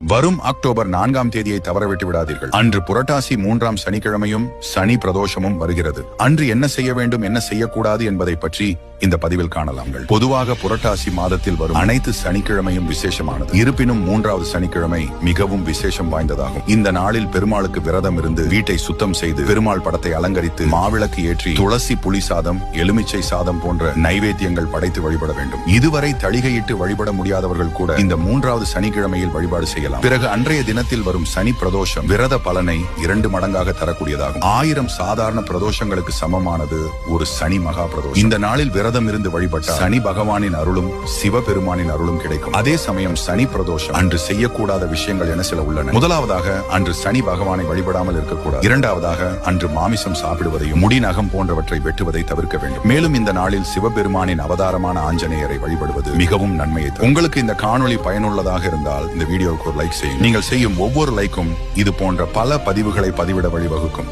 வரும் அக்டோபர் 4ஆம் தேதியை தவறவிட்டு விடாதீர்கள். அன்று புரட்டாசி 3ஆம் சனிக்கிழமையும் சனி பிரதோஷமும் வருகிறது. அன்று என்ன செய்ய வேண்டும், என்ன செய்யக்கூடாது என்பதை பற்றி இந்த பதிவில் காணலாம். பொதுவாக புரட்டாசி மாதத்தில் வரும் அனைத்து சனிக்கிழமையும் விசேஷமானது. இருப்பினும் 3ஆவது சனிக்கிழமை மிகவும் விசேஷம் வாய்ந்ததாகும். இந்த நாளில் பெருமாளுக்கு விரதம் இருந்து வீட்டை சுத்தம் செய்து பெருமாள் படத்தை அலங்கரித்து மாவிளக்கு ஏற்றி துளசி புளி சாதம், எலுமிச்சை சாதம் போன்ற நைவேத்தியங்கள் படைத்து வழிபட வேண்டும். இதுவரை தளிகையிட்டு வழிபட முடியாதவர்கள் கூட இந்த 3ஆவது சனிக்கிழமையில் வழிபாடு செய்யலாம். பிறகு அன்றைய தினத்தில் வரும் சனி பிரதோஷம் விரத பலனை 2 மடங்காக தரக்கூடியதாகும். 1000 சாதாரண பிரதோஷங்களுக்கு சமமானது ஒரு சனி மகா பிரதோஷம். இந்த நாளில் விரதம் இருந்து வழிபட்ட சனி பகவானின் அருளும் சிவபெருமானின் அருளும் கிடைக்கும். அதே சமயம் சனி பிரதோஷம் அன்று செய்யக்கூடாத விஷயங்கள் என சில உள்ளன. முதலாவதாக அன்று சனி பகவானை வழிபடாமல் இருக்கக்கூடாது. இரண்டாவதாக அன்று மாமிசம் சாப்பிடுவதையும் முடி நகம் போன்றவற்றை வெட்டுவதை தவிர்க்க வேண்டும். மேலும் இந்த நாளில் சிவபெருமானின் அவதாரமான ஆஞ்சநேயரை வழிபடுவது மிகவும் நன்மையை தரும். உங்களுக்கு இந்த காணொளி பயனுள்ளதாக இருந்தால் இந்த வீடியோவுக்கு லைக் செய்யுங்கள். நீங்கள் செய்யும் ஒவ்வொரு லைக்கும் இது போன்ற பல பதிவுகளை பதிவிட வழிவகுக்கும்.